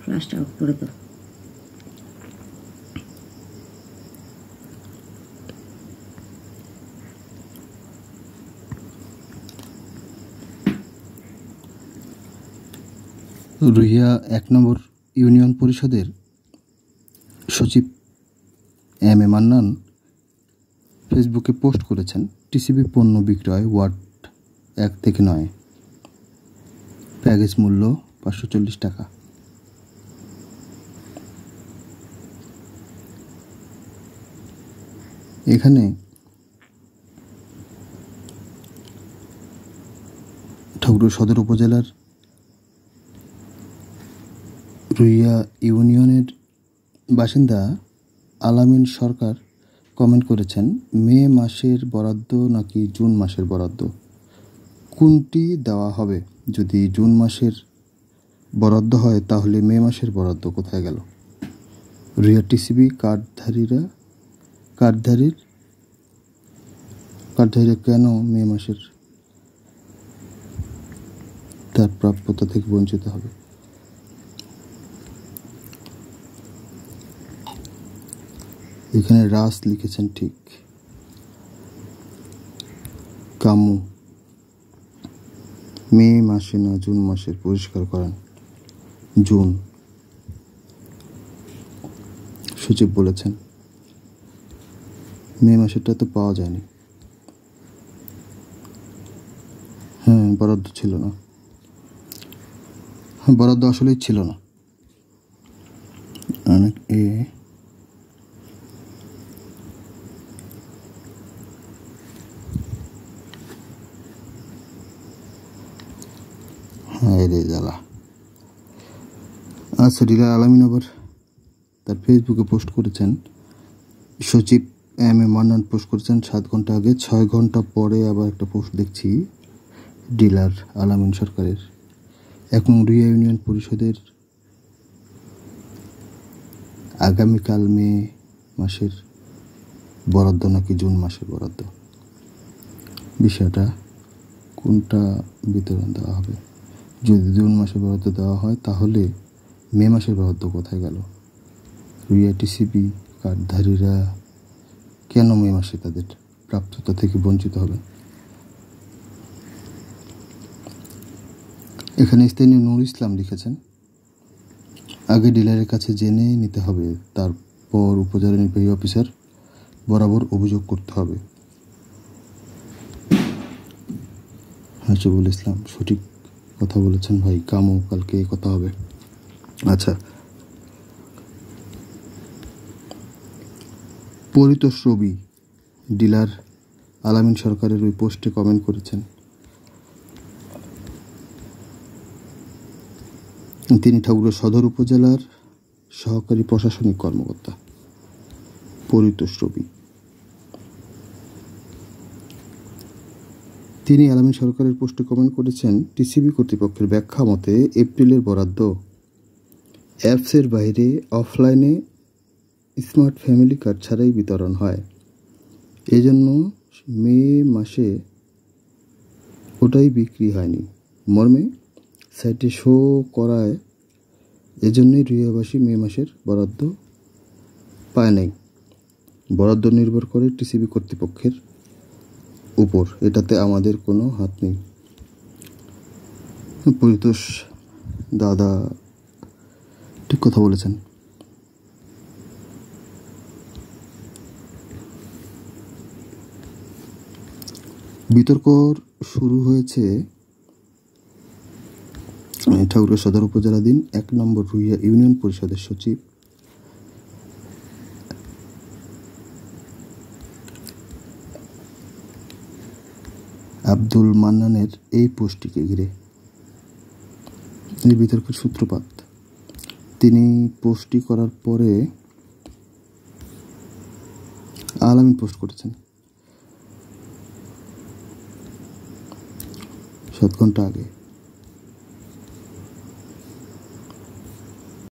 ফ্ল্যাশটা of করে দাও। রুইয়া ১ নম্বর union পরিষদের সচিব এম এ মান্নান ফেসবুকে পোস্ট করেছেন, টিসিবি পণ্য বিক্রয় ওয়ার্ড ১ থেকে ৯, প্যাকেজ মূল্য ৫৪০ টাকা। এখানে ঠাকুরগাঁও সদর উপজেলার রুইয়া ইউনিয়নের বাসিন্দা আলামিন সরকার কমেন্ট করেছেন, মে মাসের বরাদ্দ নাকি জুন মাসের বরাদ্দ, কোনটি দেওয়া হবে? যদি জুন মাসের বরাদ্দ হয় তাহলে মে মাসের বরাদ্দ কোথায় গেল? রুইয়া টিসিবি কার্ডধারীরা কেন মে মাসের তার প্রাপ্যতা থেকে বঞ্চিত হবে? এখানে রাস লিখেছেন ঠিক, কামু মে মাসে না জুন মাসের পরিষ্কার করেন। জুন সচিব বলেছেন, মে মাসেরটা তো পাওয়া যায়নি। হ্যাঁ, বরাদ্দ ছিল না, বরাদ্দ আসলেই ছিল না। অনেক জ্বালা। আচ্ছা, ডিলার আলামিন আবার তার ফেসবুকে পোস্ট করেছেন, সচিব এম এ মান্নান পোস্ট করেছেন 7 ঘন্টা আগে। 6 ঘন্টা পরে আবার একটা পোস্ট দেখছি ডিলার আলামিন সরকারের। এখন রুইয়া ইউনিয়ন পরিষদের আগামীকাল মে মাসের বরাদ্দ নাকি জুন মাসের বরাদ্দ, বিষয়টা কোনটা বিতরণ দেওয়া হবে? যদি জুন মাসের বরাদ্দ দেওয়া হয় তাহলে মে মাসের বরাদ্দ কোথায় গেল? রুইয়া টিসিবি কার্ডধারীরা কেন মে মাসে তাদের প্রাপ্যতা থেকে বঞ্চিত হবে? এখানে স্থানীয় নূর ইসলাম লিখেছেন, আগে ডিলারের কাছে জেনে নিতে হবে, তারপর উপজেলা নির্বাহী অফিসার বরাবর অভিযোগ করতে হবে। হাসিবুল ইসলাম সঠিক কথা বলেছেন ভাই, কামু কালকে কথা হবে। আচ্ছা, পরিতোষ রবি ডিলার আলামিন সরকারের ওই পোস্টে কমেন্ট করেছেন, তিনি ঠাকুরগাঁও সদর উপজেলার সহকারী প্রশাসনিক কর্মকর্তা। পরিতোষ রবি তিনি আলামিন সরকারের পোস্টে কমেন্ট করেছেন, টিসিবি কর্তৃপক্ষের ব্যাখ্যা মতে এপ্রিলের বরাদ্দ অ্যাপসের বাইরে অফলাইনে স্মার্ট ফ্যামিলি কার্ড ছাড়াই বিতরণ হয়, এজন্য মে মাসে ওটাই বিক্রি হয়নি মর্মে সাইটে শো করায়, এজন্যই রুইয়াবাসী মে মাসের বরাদ্দ পায় নাই। বরাদ্দ নির্ভর করে টিসিবি কর্তৃপক্ষের উপর, এটাতে আমাদের কোনো হাত নেই। পরিতোষ দাদা ঠিক কথা বলেছেন। বিতর্ক শুরু হয়েছে ঠাকুরগাঁও সদর উপজেলাধীন 1 নম্বর রুইয়া ইউনিয়ন পরিষদের সচিব আব্দুল মান্নানের এই পোস্টটিকে ঘিরে। এই বিতর্কের সূত্রপাত, তিনি পোস্টটি করার পরে আলামিন পোস্ট করেছেন 7 ঘন্টা আগে।